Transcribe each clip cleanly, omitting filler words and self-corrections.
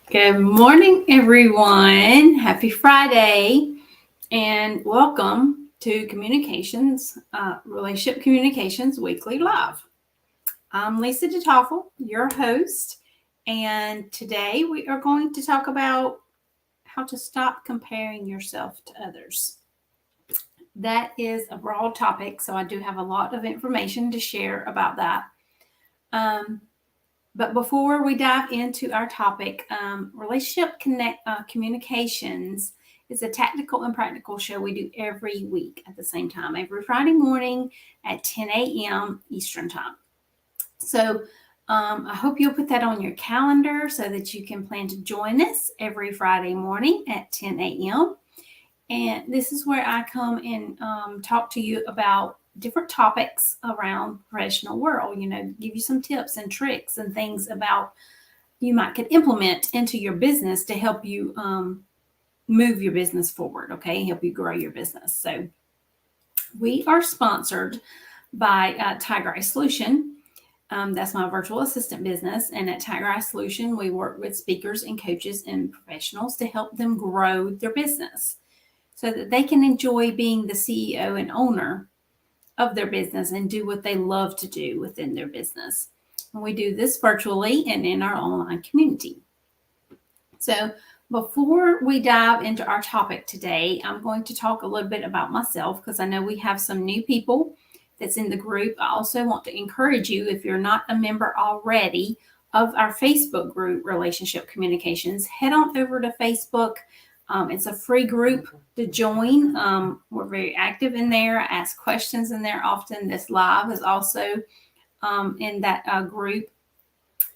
Good morning, everyone. Happy Friday, and welcome to Relationship Communications Weekly Live. I'm Lisa DeToffel, your host, and today we are going to talk about how to stop comparing yourself to others. That is a broad topic, so I do have a lot of information to share about that. Um, But before we dive into our topic, communications is a tactical and practical show we do every week at the same time, every Friday morning at 10 a.m. Eastern Time. So I hope you'll put that on your calendar so that you can plan to join us every Friday morning at 10 a.m. And this is where I come and talk to you about different topics around professional world, give you some tips and tricks and things about you might could implement into your business to help you move your business forward, okay? Help you grow your business. So we are sponsored by Tiger Eye Solution. That's my virtual assistant business. And at Tiger Eye Solution, we work with speakers and coaches and professionals to help them grow their business so that they can enjoy being the CEO and owner of their business and do what they love to do within their business. And we do this virtually and in our online community. So before we dive into our topic today, I'm going to talk a little bit about myself because I know we have some new people that's in the group. I also want to encourage you, if you're not a member already of our Facebook group, Relationship Communications, head on over to Facebook. It's a free group to join. We're very active in there. I ask questions in there often. This live is also in that group.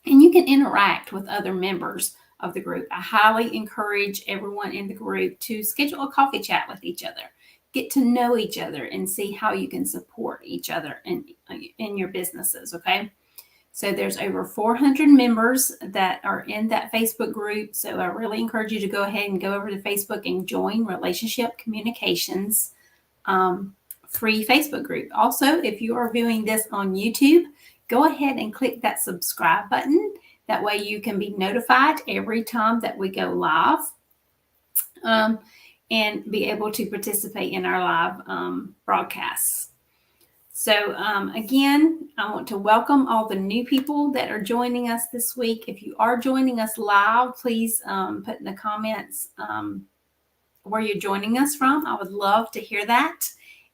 And you can interact with other members of the group. I highly encourage everyone in the group to schedule a coffee chat with each other. Get to know each other and see how you can support each other in your businesses, okay? So there's over 400 members that are in that Facebook group. So I really encourage you to go ahead and go over to Facebook and join Relationship Communications free Facebook group. Also, if you are viewing this on YouTube, go ahead and click that subscribe button. That way you can be notified every time that we go live and be able to participate in our live broadcasts. So again, I want to welcome all the new people that are joining us this week. If you are joining us live, please put in the comments where you're joining us from. I would love to hear that.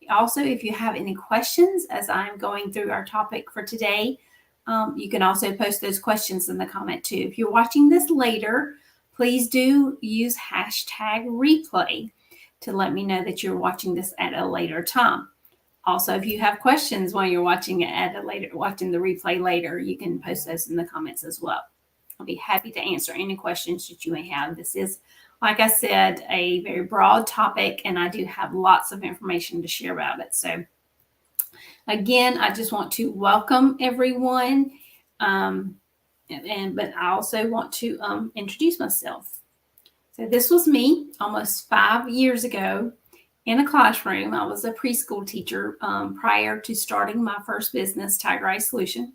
Also, if you have any questions as I'm going through our topic for today, you can also post those questions in the comment too. If you're watching this later, please do use hashtag replay to let me know that you're watching this at a later time. Also, if you have questions while you're watching the replay later, you can post those in the comments as well. I'll be happy to answer any questions that you may have. This is, like I said, a very broad topic, and I do have lots of information to share about it. So again, I just want to welcome everyone, but I also want to introduce myself. So this was me almost 5 years ago. In a classroom. I was a preschool teacher prior to starting my first business, Tiger Eye Solution.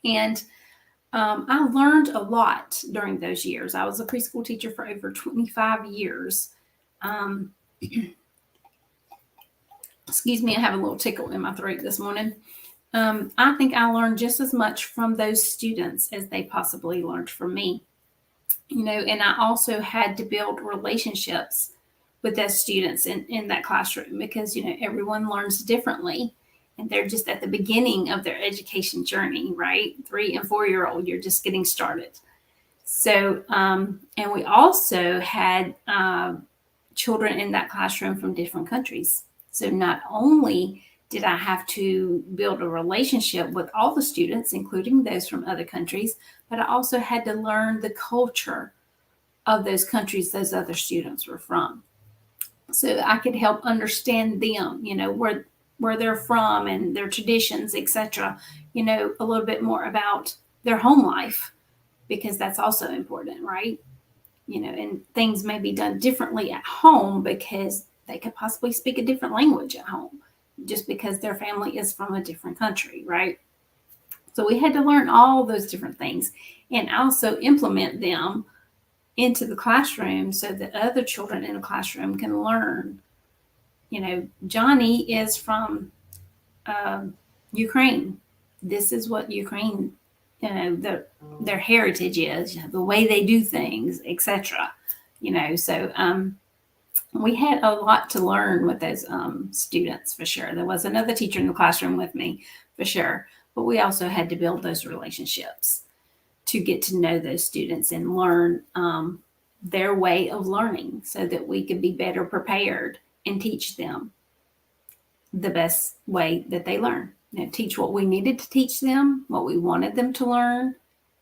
And I learned a lot during those years. I was a preschool teacher for over 25 years. Excuse me, I have a little tickle in my throat this morning. I think I learned just as much from those students as they possibly learned from me. And I also had to build relationships with those students in that classroom because, everyone learns differently and they're just at the beginning of their education journey, right? 3 and 4 year old, you're just getting started. So, and we also had children in that classroom from different countries. So not only did I have to build a relationship with all the students, including those from other countries, but I also had to learn the culture of those countries those other students were from. So I could help understand them, where they're from and their traditions, etc. A little bit more about their home life, because that's also important, right? And things may be done differently at home because they could possibly speak a different language at home just because their family is from a different country, right? So we had to learn all those different things and also implement them into the classroom so that other children in the classroom can learn. Johnny is from Ukraine. This is what Ukraine, their heritage is, the way they do things, etc. So we had a lot to learn with those students, for sure. There was another teacher in the classroom with me, for sure, but we also had to build those relationships to get to know those students and learn their way of learning so that we could be better prepared and teach them the best way that they learn. Teach what we needed to teach them, what we wanted them to learn,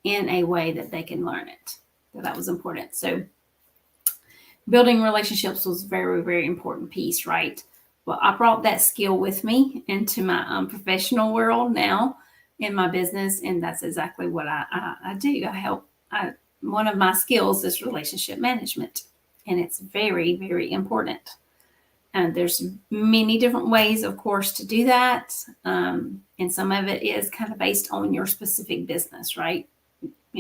in a way that they can learn it. So that was important. So building relationships was a very, very important piece, right? Well, I brought that skill with me into my professional world now in my business, and that's exactly what I do. One of my skills is relationship management, and it's very, very important. And there's many different ways, of course, to do that. And some of it is kind of based on your specific business, right?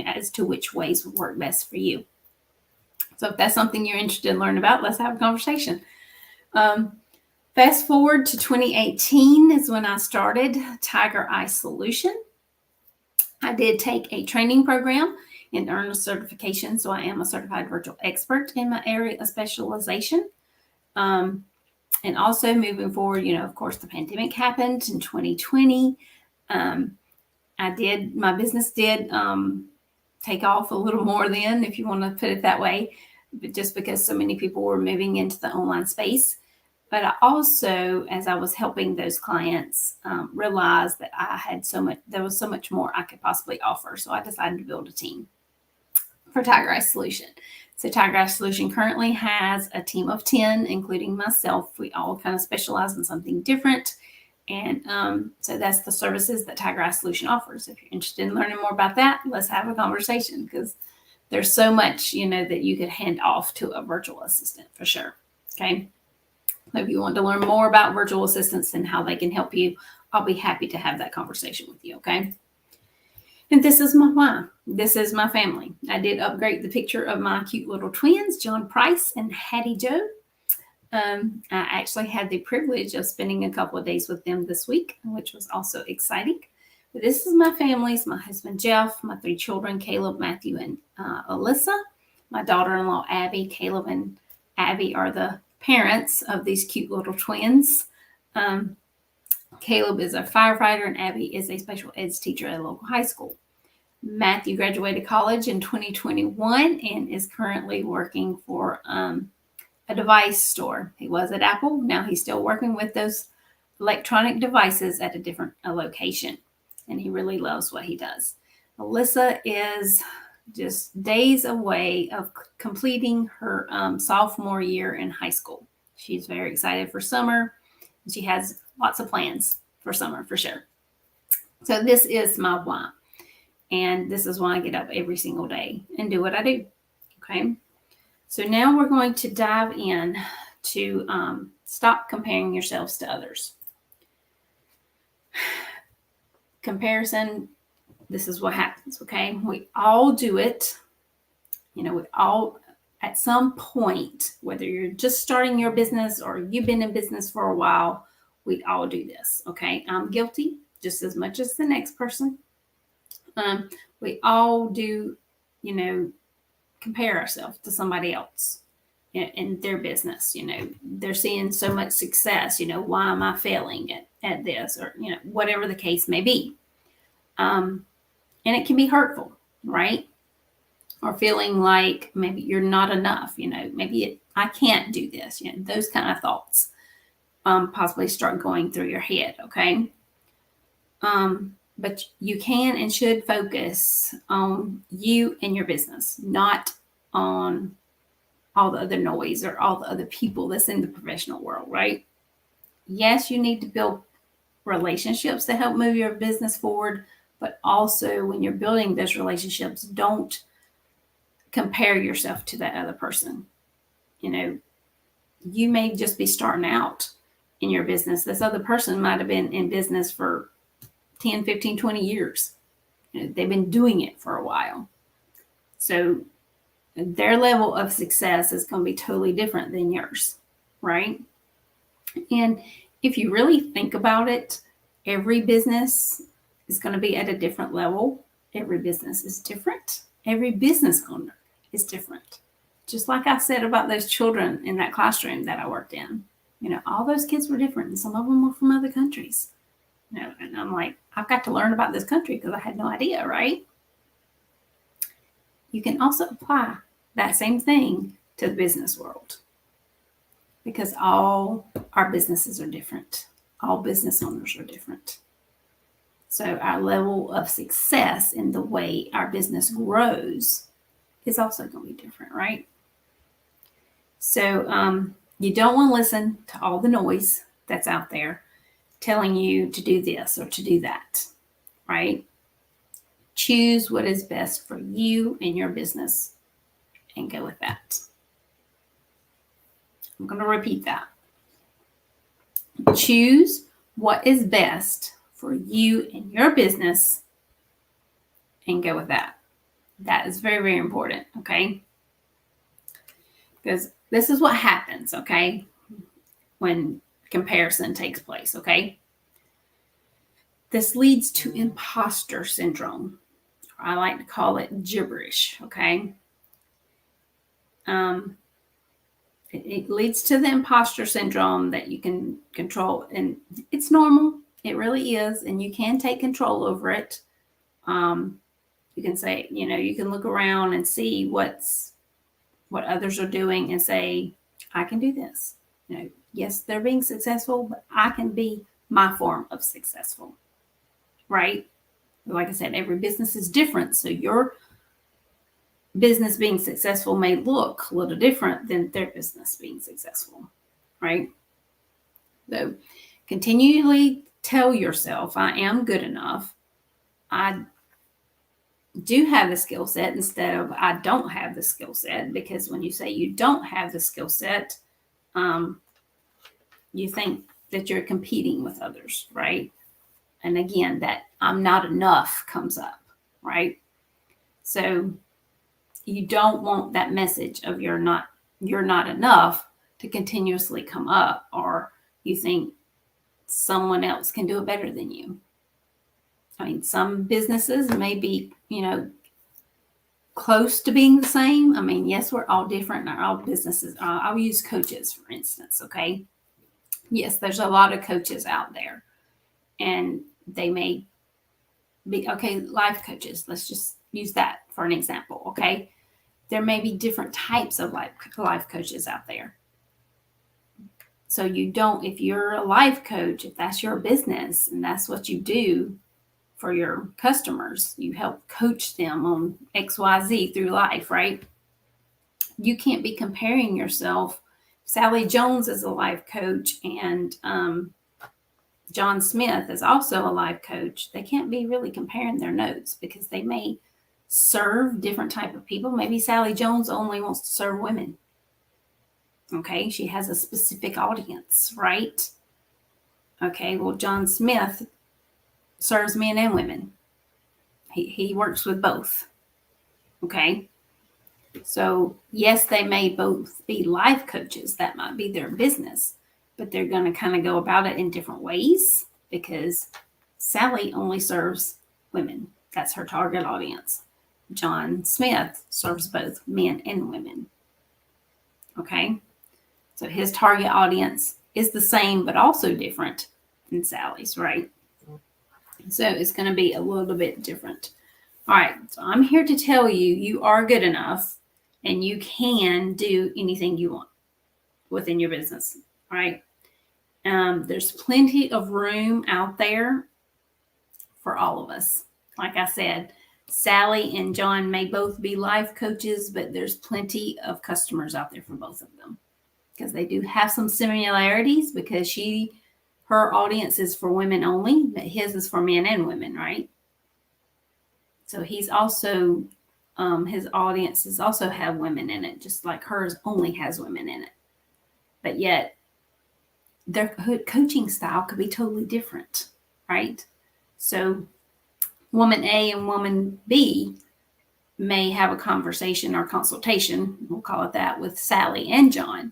As to which ways would work best for you. So if that's something you're interested in learning about, let's have a conversation. Fast forward to 2018 is when I started Tiger Eye Solution. I did take a training program and earn a certification. So I am a certified virtual expert in my area of specialization. And also moving forward, of course, the pandemic happened in 2020. My business did take off a little more then, if you want to put it that way, but just because so many people were moving into the online space. But I also, as I was helping those clients, realized that there was so much more I could possibly offer. So I decided to build a team for Tiger Eye Solution. So Tiger Eye Solution currently has a team of 10, including myself. We all kind of specialize in something different. And so that's the services that Tiger Eye Solution offers. If you're interested in learning more about that, let's have a conversation, because there's so much, that you could hand off to a virtual assistant, for sure. Okay. If you want to learn more about virtual assistants and how they can help you, I'll be happy to have that conversation with you. Okay. And this is my why. This is my family. I did upgrade the picture of my cute little twins, John Price and Hattie Joe. I actually had the privilege of spending a couple of days with them this week, which was also exciting. But this is my family. It's my husband, Jeff, my 3 children, Caleb, Matthew, and Alyssa, my daughter-in-law, Abby. Caleb and Abby are the parents of these cute little twins. Caleb is a firefighter, and Abby is a special ed teacher at a local high school. Matthew graduated college in 2021 and is currently working for a device store. He was at Apple. Now he's still working with those electronic devices at a different location, and he really loves what he does. Alyssa is just days away of completing her sophomore year in high school. She's very excited for summer. She has lots of plans for summer, for sure. So this is my why. And this is why I get up every single day and do what I do. Okay. So now we're going to dive in to stop comparing yourselves to others. Comparison, this is what happens. Okay. We all do it. We all, at some point, whether you're just starting your business or you've been in business for a while, we all do this. Okay. I'm guilty just as much as the next person. We all do, compare ourselves to somebody else in their business. They're seeing so much success. Why am I failing at this, or, whatever the case may be. And it can be hurtful, right? Or feeling like maybe you're not enough, maybe I can't do this, those kind of thoughts possibly start going through your head. Okay. But you can and should focus on you and your business, not on all the other noise or all the other people that's in the professional world, right? Yes, you need to build relationships to help move your business forward, but also when you're building those relationships, don't compare yourself to that other person. You may just be starting out in your business. This other person might have been in business for 10, 15, 20 years. They've been doing it for a while. So their level of success is going to be totally different than yours, right? And if you really think about it, every business is going to be at a different level. Every business is different. Every business owner is different. Just like I said about those children in that classroom that I worked in, all those kids were different, and some of them were from other countries. And I'm like, I've got to learn about this country because I had no idea, right? You can also apply that same thing to the business world, because all our businesses are different. All business owners are different. So our level of success in the way our business grows is also going to be different, right? So you don't want to listen to all the noise that's out there telling you to do this or to do that, right? Choose what is best for you and your business and go with that. I'm going to repeat that. Choose what is best for you and your business and go with that. That is very, very important, okay? Because this is what happens, okay, when comparison takes place, okay? This leads to imposter syndrome. I like to call it gibberish, okay? It leads to the imposter syndrome that you can control, and it's normal. It really is, and you can take control over it. You can say, you can look around and see what others are doing and say, I can do this. Yes, they're being successful, but I can be my form of successful, right? Like I said, every business is different. So your business being successful may look a little different than their business being successful, right? So continually tell yourself, I am good enough. I do have the skill set instead of I don't have the skill set, because when you say you don't have the skill set, you think that you're competing with others, right? And again, that I'm not enough comes up, right? So you don't want that message of you're not enough to continuously come up, or you think someone else can do it better than you. I mean, some businesses may be, close to being the same. I mean, yes, we're all different in all businesses. I'll use coaches, for instance, okay? Yes, there's a lot of coaches out there, and they may be, okay, life coaches. Let's just use that for an example, okay? There may be different types of life coaches out there. So if you're a life coach, if that's your business and that's what you do for your customers, you help coach them on XYZ through life, right? You can't be comparing yourself. Sally Jones is a life coach, and John Smith is also a life coach. They can't be really comparing their notes, because they may serve different type of people. Maybe Sally Jones only wants to serve women. Okay, she has a specific audience, right? Okay, well, John Smith serves men and women. He works with both. Okay, so yes, they may both be life coaches. That might be their business, but they're going to kind of go about it in different ways, because Sally only serves women. That's her target audience. John Smith serves both men and women. Okay, so his target audience is the same, but also different than Sally's, right? So it's going to be a little bit different. All right, so I'm here to tell you, you are good enough and you can do anything you want within your business. All right. There's plenty of room out there for all of us. Like I said, Sally and John may both be life coaches, but there's plenty of customers out there for both of them, because they do have some similarities, because her audience is for women only, but his is for men and women, right? So he's also, his audiences also have women in it, just like hers only has women in it. But yet their coaching style could be totally different, right? So woman A and woman B may have a conversation or consultation, we'll call it that, with Sally and John.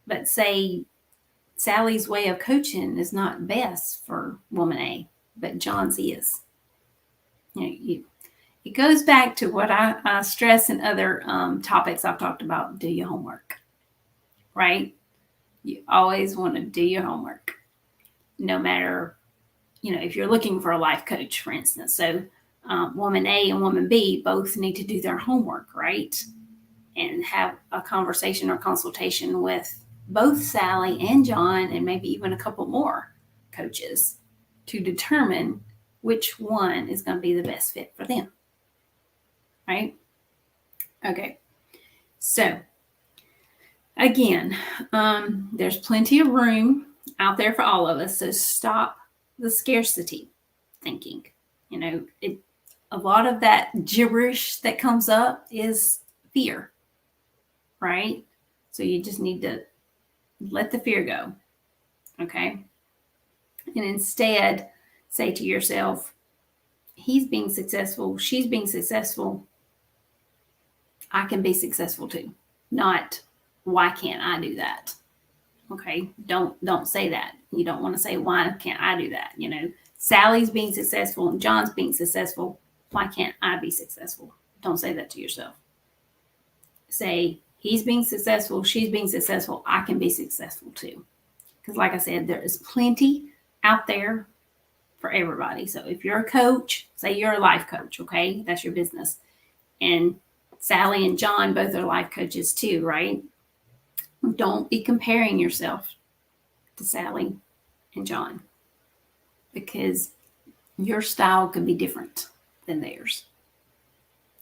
But say Sally's way of coaching is not best for woman A, but John's is. It goes back to what I stress in other topics I've talked about. Do your homework, right? You always want to do your homework, no matter, if you're looking for a life coach, for instance. So woman A and woman B both need to do their homework, right? And have a conversation or consultation with both Sally and John, and maybe even a couple more coaches, to determine which one is going to be the best fit for them. Right? Okay. So again, there's plenty of room out there for all of us. So stop the scarcity thinking. A lot of that gibberish that comes up is fear, right? So you just need to let the fear go. Okay. And instead say to yourself, he's being successful, she's being successful, I can be successful too. Not, why can't I do that? Okay. Don't say that. You don't want to say, why can't I do that? Sally's being successful and John's being successful. Why can't I be successful? Don't say that to yourself. Say, he's being successful, she's being successful, I can be successful too. Because like I said, there is plenty out there for everybody. So if you're a coach, say you're a life coach, okay? That's your business. And Sally and John both are life coaches too, right? Don't be comparing yourself to Sally and John, because your style could be different than theirs.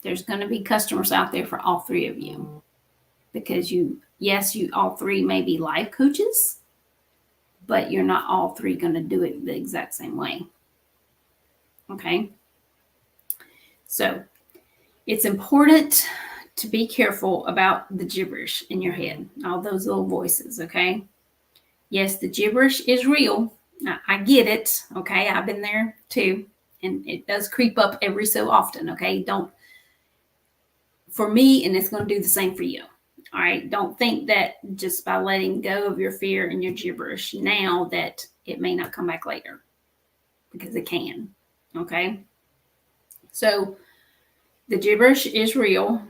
There's going to be customers out there for all three of you, because you all three may be life coaches, but you're not all three going to do it the exact same way. Okay. So it's important to be careful about the gibberish in your head, all those little voices. Okay. Yes, the gibberish is real. I get it. Okay. I've been there too. And it does creep up every so often. Okay. For me, and it's going to do the same for you. All right. Don't think that just by letting go of your fear and your gibberish now that it may not come back later, because it can. Okay. So the gibberish is real,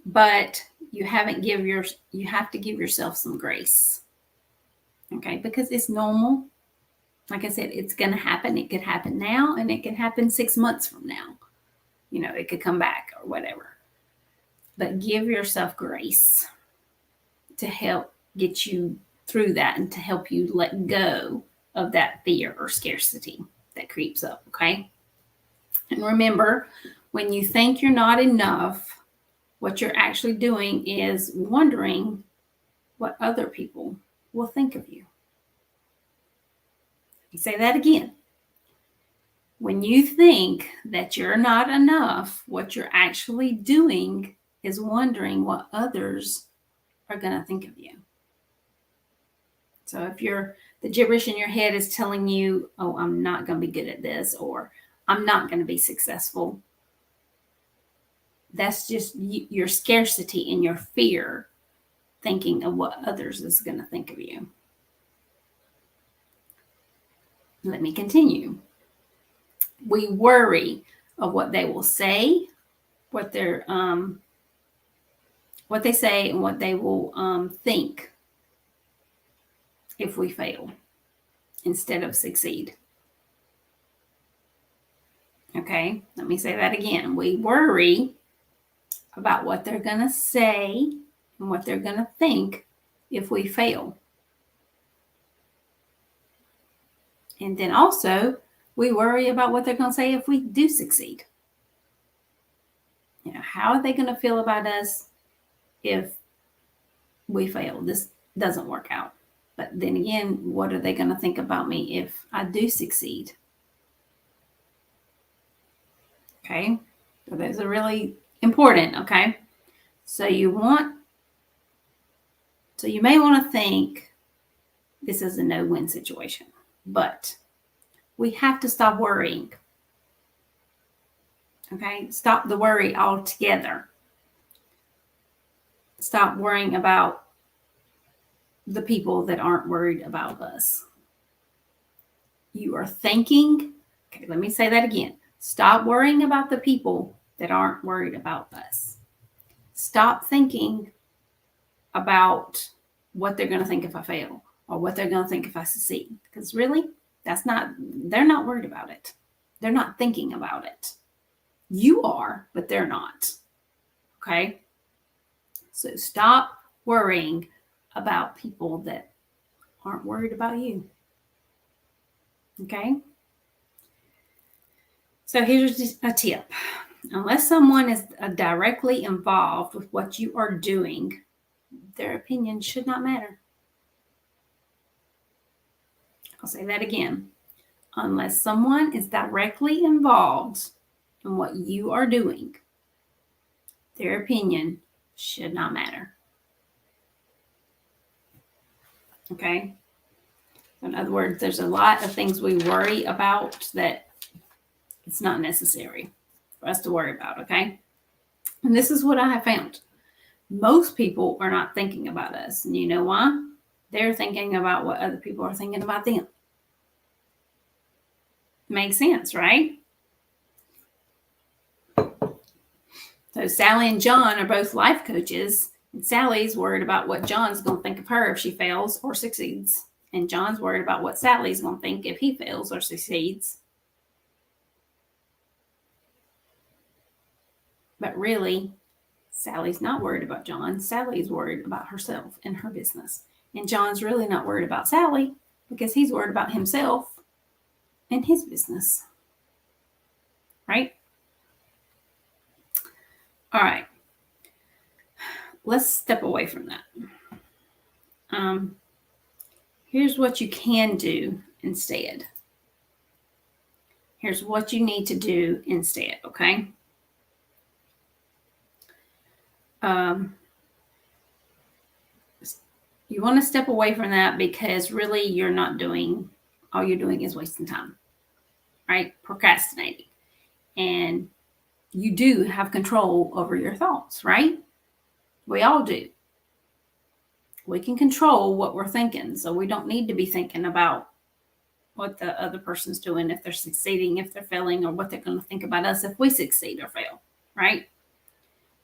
but you have to give yourself some grace. Okay. Because it's normal. Like I said, it's going to happen. It could happen now, and it can happen 6 months from now. It could come back or whatever. But give yourself grace to help get you through that and to help you let go of that fear or scarcity that creeps up, okay? And remember, when you think you're not enough, what you're actually doing is wondering what other people will think of you. Let me say that again. When you think that you're not enough, what you're actually doing is wondering what others are going to think of you. So if the gibberish in your head is telling you, oh, I'm not going to be good at this, or I'm not going to be successful, that's just your scarcity and your fear thinking of what others is going to think of you. Let me continue. We worry of what they will say, what they say, and what they will think if we fail instead of succeed. Okay, let me say that again. We worry about what they're going to say and what they're going to think if we fail. And then also, we worry about what they're going to say if we do succeed. How are they going to feel about us if we fail? This doesn't work out. But then again, what are they going to think about me if I do succeed? Okay, so those are really important. Okay, so you may want to think this is a no-win situation, but we have to stop worrying. Okay? Stop the worry altogether. Stop worrying about the people that aren't worried about us. You are thinking, okay, let me say that again. Stop worrying about the people that aren't worried about us. Stop thinking about what they're going to think if I fail or what they're going to think if I succeed. Because really, they're not worried about it. They're not thinking about it. You are, but they're not. Okay? So stop worrying about people that aren't worried about you. Okay? So here's just a tip. Unless someone is directly involved with what you are doing, their opinion should not matter. I'll say that again. Unless someone is directly involved in what you are doing, their opinion should not matter. Okay? In other words, there's a lot of things we worry about that it's not necessary for us to worry about, okay? And this is what I have found. Most people are not thinking about us. And you know why? They're thinking about what other people are thinking about them. Makes sense, right? So Sally and John are both life coaches, and Sally's worried about what John's going to think of her if she fails or succeeds. And John's worried about what Sally's going to think if he fails or succeeds. But really, Sally's not worried about John. Sally's worried about herself and her business. And John's really not worried about Sally because he's worried about himself and his business. Right? All right. Let's step away from that. Here's what you can do instead. Here's what you need to do instead, okay? You want to step away from that because really all you're doing is wasting time, right? Procrastinating. And you do have control over your thoughts, right? We all do. We can control what we're thinking, so we don't need to be thinking about what the other person's doing, if they're succeeding, if they're failing, or what they're going to think about us if we succeed or fail, right?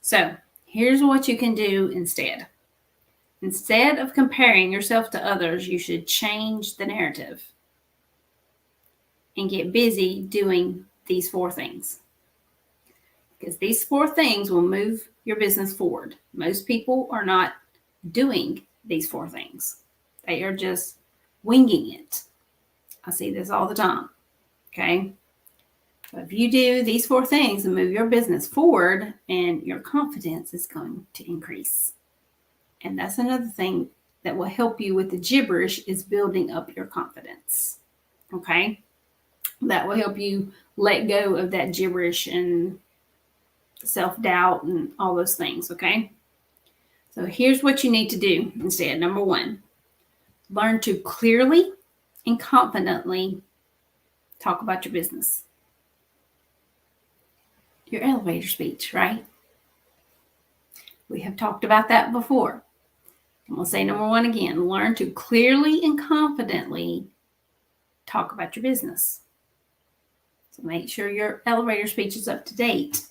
So here's what you can do instead. Instead of comparing yourself to others, you should change the narrative and get busy doing these 4 things. Because these 4 things will move your business forward. Most people are not doing these 4 things. They are just winging it. I see this all the time. Okay. So if you do these 4 things and move your business forward, and your confidence is going to increase. And that's another thing that will help you with the gibberish, is building up your confidence. Okay. That will help you let go of that gibberish and self-doubt and all those things. Okay. So here's what you need to do instead. Number 1, learn to clearly and confidently talk about your business. Your elevator speech, right? We have talked about that before. And we'll say number 1 again. Learn to clearly and confidently talk about your business. So make sure your elevator speech is up to date.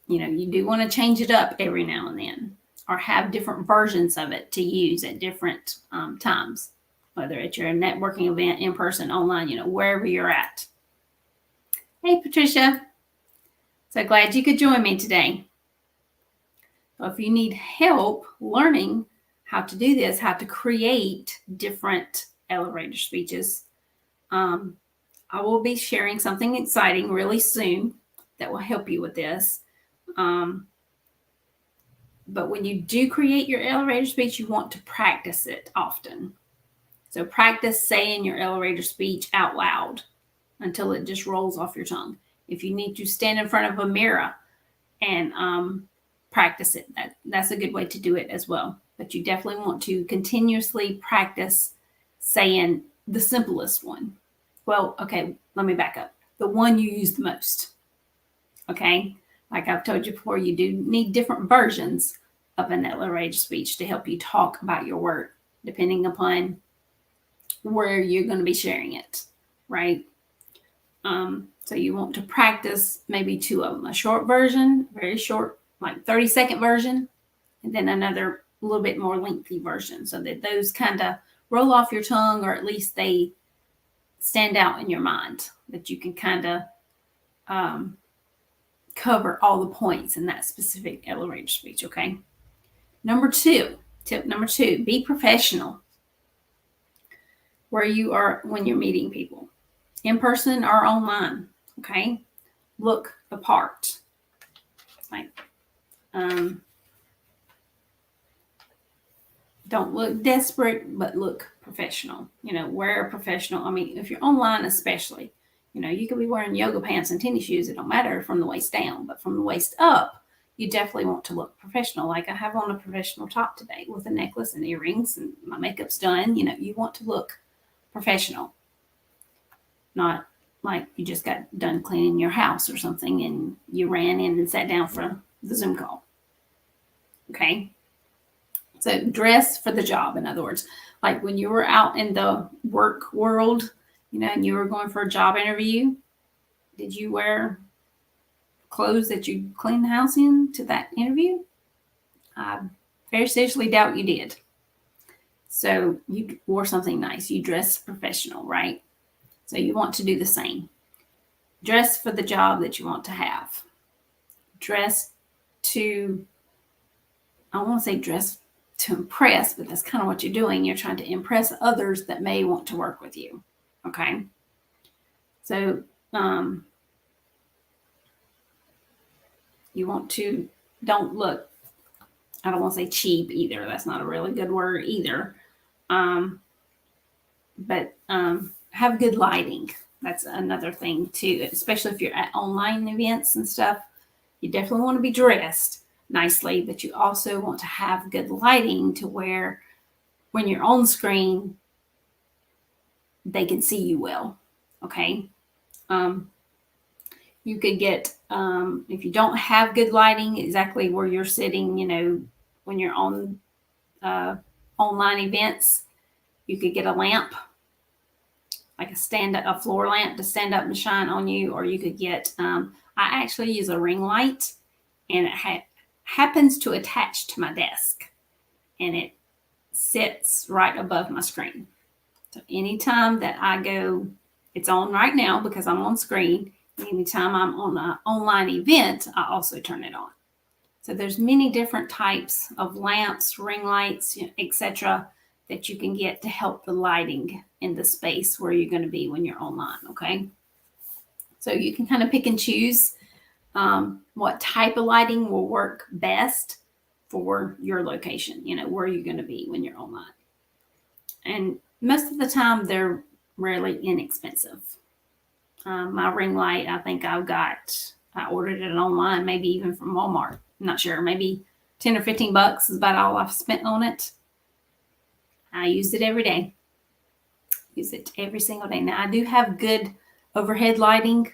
You do want to change it up every now and then, or have different versions of it to use at different times, whether it's your networking event, in person, online, wherever you're at. Hey, Patricia. So glad you could join me today. So if you need help learning how to do this, how to create different elevator speeches, I will be sharing something exciting really soon that will help you with this. But when you do create your elevator speech, you want to practice it often. So practice saying your elevator speech out loud until it just rolls off your tongue. If you need to stand in front of a mirror and practice it, that's a good way to do it as well. But you definitely want to continuously practice saying the simplest one. Well, okay, let me back up. The one you use the most. Okay. Like I've told you before, you do need different versions of an elevator speech to help you talk about your work, depending upon where you're going to be sharing it, right? So you want to practice maybe two of them, a short version, very short, like 30-second version, and then another a little bit more lengthy version, so that those kind of roll off your tongue, or at least they stand out in your mind, that you can kind of cover all the points in that specific elevator speech, okay? Tip number two, be professional where you are when you're meeting people, in person or online, okay? Look the part. Like, don't look desperate, but look professional. Wear a professional. I mean, if you're online especially, you could be wearing yoga pants and tennis shoes. It don't matter from the waist down, but from the waist up, you definitely want to look professional. Like I have on a professional top today with a necklace and earrings, and my makeup's done. You want to look professional, not like you just got done cleaning your house or something and you ran in and sat down for the Zoom call. Okay. So dress for the job, in other words. Like when you were out in the work world, and you were going for a job interview, did you wear clothes that you cleaned the house in to that interview? I very seriously doubt you did. So you wore something nice. You dressed professional, right? So you want to do the same. Dress for the job that you want to have. Dress to, I want to say dress to impress, but that's kind of what you're doing. You're trying to impress others that may want to work with you. Okay. So, you want to, don't look, I don't want to say cheap either. That's not a really good word either. But have good lighting. That's another thing too, especially if you're at online events and stuff. You definitely want to be dressed nicely, but you also want to have good lighting to where when you're on screen, they can see you well. Okay. You could get, if you don't have good lighting exactly where you're sitting, when you're on online events, you could get a lamp, like a floor lamp to stand up and shine on you, or you could get, I actually use a ring light, and it happens to attach to my desk, and it sits right above my screen. So anytime that I go, it's on right now because I'm on screen. Anytime I'm on an online event, I also turn it on. So there's many different types of lamps, ring lights, etc., that you can get to help the lighting in the space where you're going to be when you're online. Okay. So you can kind of pick and choose what type of lighting will work best for your location, where you're going to be when you're online. And most of the time, they're really inexpensive. My ring light, I think I ordered it online, maybe even from Walmart. I'm not sure, maybe 10 or 15 bucks is about all I've spent on it. I use it every day. Use it every single day. Now I do have good overhead lighting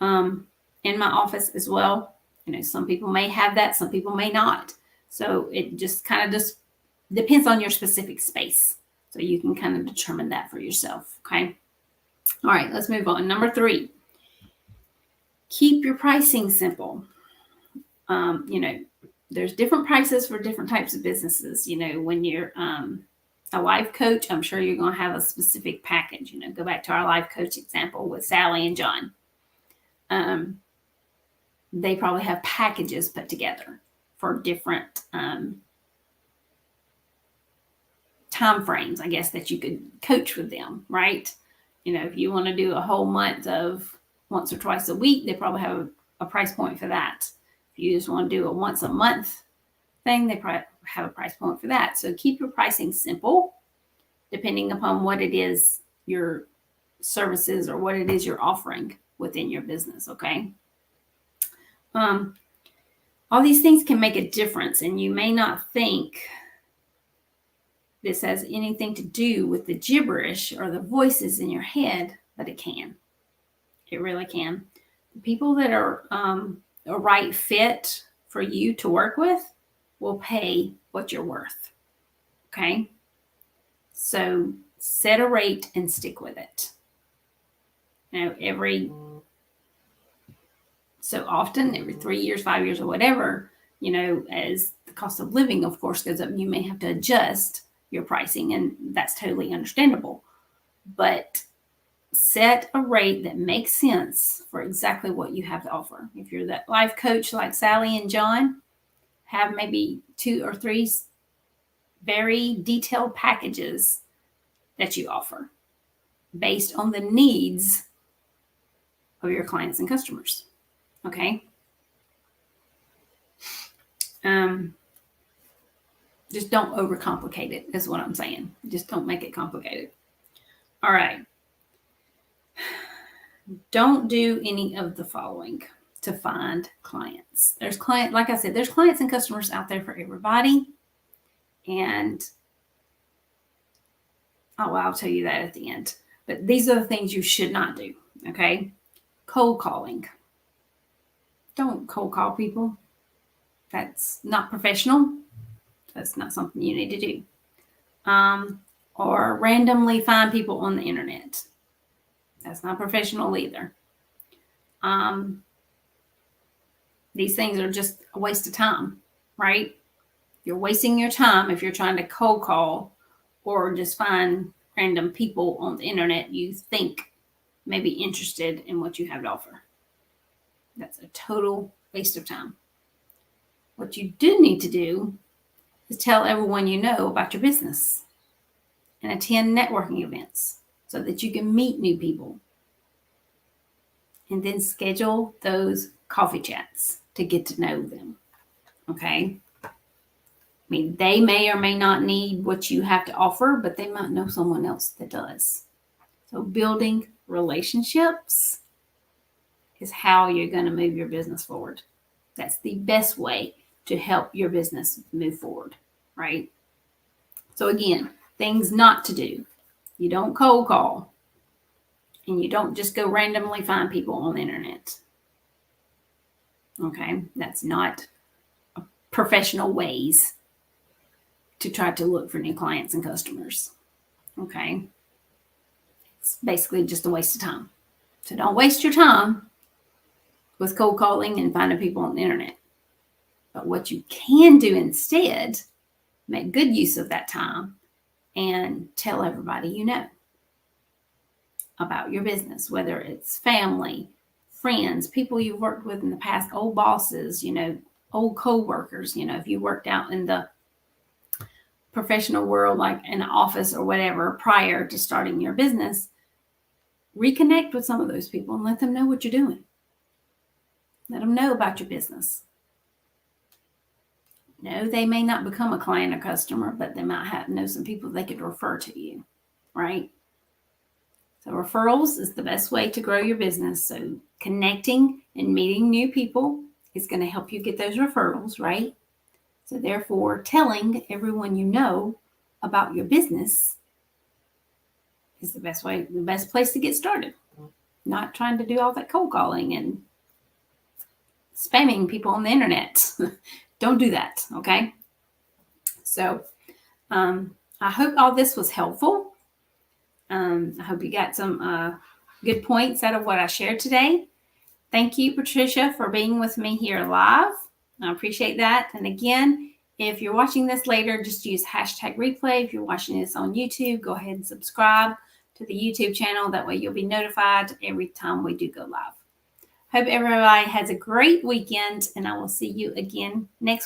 in my office as well. Some people may have that, some people may not. So it just kind of just depends on your specific space. So you can kind of determine that for yourself. Okay. All right, let's move on. Number 3, keep your pricing simple. There's different prices for different types of businesses. When you're a life coach, I'm sure you're going to have a specific package. Go back to our life coach example with Sally and John. They probably have packages put together for different time frames, I guess, that you could coach with them, right? If you want to do a whole month of once or twice a week, they probably have a price point for that. If you just want to do a once a month thing, they probably have a price point for that. So keep your pricing simple, depending upon what it is your services or what it is you're offering within your business. Okay. All these things can make a difference, and you may not think this has anything to do with the gibberish or the voices in your head, but it can. It really can. people that are a right fit for you to work with will pay what you're worth. Okay. So set a rate and stick with it. Every so often, every 3 years, 5 years, or whatever, as the cost of living, of course, goes up, you may have to adjust your pricing, and that's totally understandable. But set a rate that makes sense for exactly what you have to offer. If you're that life coach like Sally and John, have maybe 2 or 3 very detailed packages that you offer based on the needs of your clients and customers. Okay. Just don't overcomplicate it, is what I'm saying. Just don't make it complicated. All right. Don't do any of the following to find clients. Like I said, there's clients and customers out there for everybody. And I'll tell you that at the end. But these are the things you should not do. Okay. Cold calling. Don't cold call people. That's not professional. That's not something you need to do. Or randomly find people on the internet. That's not professional either. These things are just a waste of time, right? You're wasting your time if you're trying to cold call or just find random people on the internet you think may be interested in what you have to offer. That's a total waste of time. What you do need to do is tell everyone you know about your business and attend networking events so that you can meet new people. And then schedule those coffee chats to get to know them. Okay? I mean, they may or may not need what you have to offer, but they might know someone else that does. So building relationships is how you're going to move your business forward. That's the best way to help your business move forward, right? So again, things not to do. You don't cold call. And you don't just go randomly find people on the internet. Okay? That's not professional ways to try to look for new clients and customers. Okay? It's basically just a waste of time. So don't waste your time with cold calling and finding people on the internet. But what you can do instead, make good use of that time and tell everybody you know about your business, whether it's family, friends, people you've worked with in the past, old bosses, old co-workers, if you worked out in the professional world, like in an office or whatever, prior to starting your business, reconnect with some of those people and let them know what you're doing. Let them know about your business. No, they may not become a client or customer, but they might know some people they could refer to you, right? So referrals is the best way to grow your business. So connecting and meeting new people is going to help you get those referrals, right? So therefore, telling everyone you know about your business is the best place to get started. Not trying to do all that cold calling and spamming people on the internet. Don't do that, okay? So I hope all this was helpful. I hope you got some good points out of what I shared today. Thank you, Patricia, for being with me here live. I appreciate that. And again, if you're watching this later, just use #replay. If you're watching this on YouTube, go ahead and subscribe to the YouTube channel. That way you'll be notified every time we do go live. Hope everybody has a great weekend, and I will see you again next week.